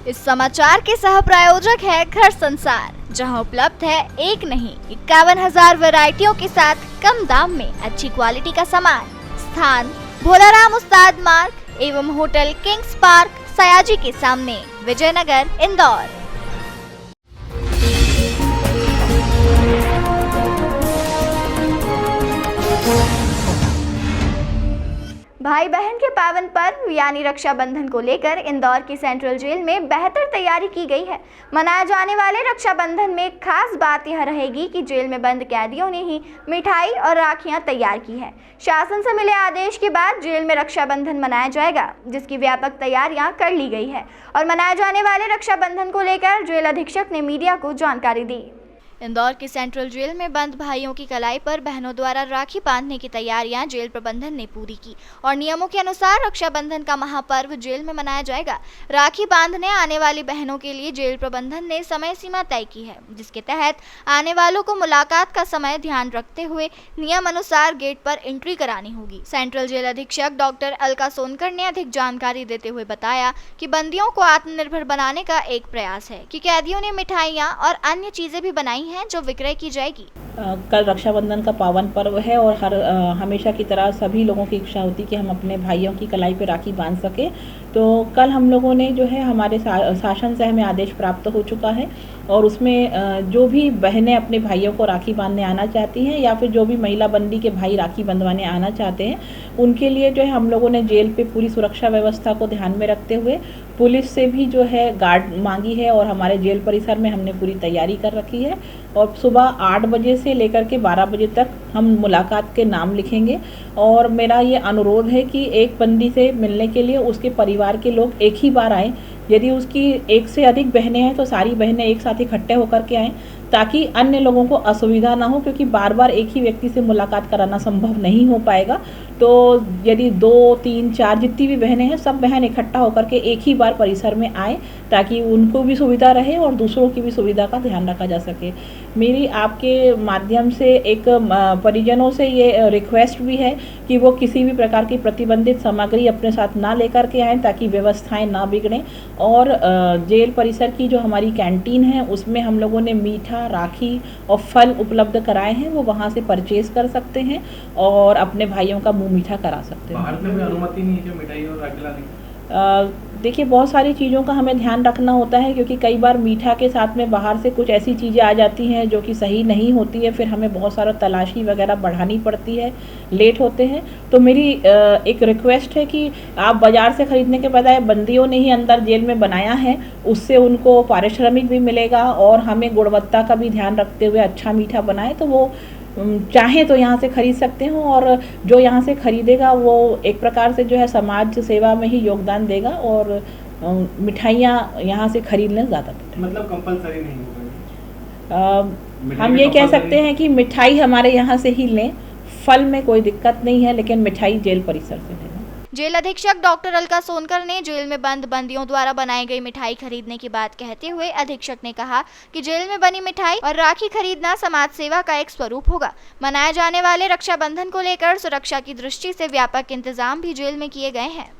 इस समाचार के सह प्रायोजक है घर संसार, जहां उपलब्ध है एक नहीं 51,000 वैरायटियों के साथ कम दाम में अच्छी क्वालिटी का सामान। स्थान भोलाराम उस्ताद मार्ग एवं होटल किंग्स पार्क सयाजी के सामने, विजयनगर, इंदौर। भाई बहन के पावन पर्व यानी रक्षाबंधन को लेकर इंदौर की सेंट्रल जेल में बेहतर तैयारी की गई है। मनाए जाने वाले रक्षाबंधन में खास बात यह रहेगी कि जेल में बंद कैदियों ने ही मिठाई और राखियां तैयार की है। शासन से मिले आदेश के बाद जेल में रक्षाबंधन मनाया जाएगा, जिसकी व्यापक तैयारियां कर ली गई है और मनाए जाने वाले रक्षाबंधन को लेकर जेल अधीक्षक ने मीडिया को जानकारी दी। इंदौर के सेंट्रल जेल में बंद भाइयों की कलाई पर बहनों द्वारा राखी बांधने की तैयारियां जेल प्रबंधन ने पूरी की और नियमों के अनुसार रक्षाबंधन का महापर्व जेल में मनाया जाएगा। राखी बांधने आने वाली बहनों के लिए जेल प्रबंधन ने समय सीमा तय की है, जिसके तहत आने वालों को मुलाकात का समय ध्यान रखते हुए नियम अनुसार गेट पर एंट्री करानी होगी। सेंट्रल जेल अधीक्षक डॉक्टर अलका सोनकर ने अधिक जानकारी देते हुए बताया कि बंदियों को आत्मनिर्भर बनाने का एक प्रयास है कि कैदियों ने मिठाइयाँ और अन्य चीजें भी बनाई हैं जो विक्रय की जाएगी। कल रक्षाबंधन का पावन पर्व है और हमेशा की तरह सभी लोगों की इच्छा होती कि हम अपने भाइयों की कलाई पे राखी बांध सके। तो कल हम लोगों ने जो है हमारे शासन से हमें आदेश प्राप्त हो चुका है और उसमें जो भी बहनें अपने भाइयों को राखी बांधने आना चाहती हैं या फिर जो भी महिला बंदी के भाई राखी बंधवाने आना चाहते हैं, उनके लिए जो है हम लोगों ने जेल पे पूरी सुरक्षा व्यवस्था को ध्यान में रखते हुए पुलिस से भी जो है गार्ड मांगी है और हमारे जेल परिसर में हमने पूरी तैयारी कर रखी है और सुबह 8 बजे से लेकर के 12 बजे तक हम मुलाकात के नाम लिखेंगे। और मेरा ये अनुरोध है कि एक बंदी से मिलने के लिए उसके परिवार के लोग एक ही बार आएँ। यदि उसकी एक से अधिक बहनें हैं तो सारी बहनें एक साथ इकट्ठे होकर के आएँ, ताकि अन्य लोगों को असुविधा ना हो, क्योंकि बार बार एक ही व्यक्ति से मुलाकात कराना संभव नहीं हो पाएगा। तो यदि 2, 3, 4 जितनी भी बहनें हैं, सब बहन इकट्ठा होकर के एक ही बार परिसर में आए, ताकि उनको भी सुविधा रहे और दूसरों की भी सुविधा का ध्यान रखा जा सके। मेरी आपके माध्यम से एक परिजनों से ये रिक्वेस्ट भी है कि वो किसी भी प्रकार की प्रतिबंधित सामग्री अपने साथ ना लेकर के आएँ, ताकि व्यवस्थाएं ना बिगड़ें। और जेल परिसर की जो हमारी कैंटीन है उसमें हम लोगों ने मीठा, राखी और फल उपलब्ध कराए हैं, वो वहाँ से परचेज कर सकते हैं और अपने भाइयों का मुंह मीठा करा सकते हैं। बाहर में कोई अनुमति नहीं है मिठाई और राखी लाने की? देखिए, बहुत सारी चीज़ों का हमें ध्यान रखना होता है, क्योंकि कई बार मीठा के साथ में बाहर से कुछ ऐसी चीज़ें आ जाती हैं जो कि सही नहीं होती है, फिर हमें बहुत सारा तलाशी वगैरह बढ़ानी पड़ती है, लेट होते हैं। तो मेरी एक रिक्वेस्ट है कि आप बाज़ार से ख़रीदने के बजाय बंदियों ने ही अंदर जेल में बनाया है, उससे उनको पारिश्रमिक भी मिलेगा और हमें गुणवत्ता का भी ध्यान रखते हुए अच्छा मीठा बनाए, तो वो चाहें तो यहाँ से खरीद सकते हो और जो यहाँ से खरीदेगा वो एक प्रकार से जो है समाज सेवा में ही योगदान देगा और मिठाइयाँ यहाँ से खरीद लें ज़्यादा। मतलब कंपलसरी नहीं होगा? हम ये कह सकते हैं कि मिठाई हमारे यहाँ से ही लें, फल में कोई दिक्कत नहीं है, लेकिन मिठाई जेल परिसर से लें। जेल अधीक्षक डॉक्टर अलका सोनकर ने जेल में बंद बंदियों द्वारा बनाई गई मिठाई खरीदने की बात कहते हुए अधीक्षक ने कहा कि जेल में बनी मिठाई और राखी खरीदना समाज सेवा का एक स्वरूप होगा। मनाए जाने वाले रक्षाबंधन को लेकर सुरक्षा की दृष्टि से व्यापक इंतजाम भी जेल में किए गए हैं।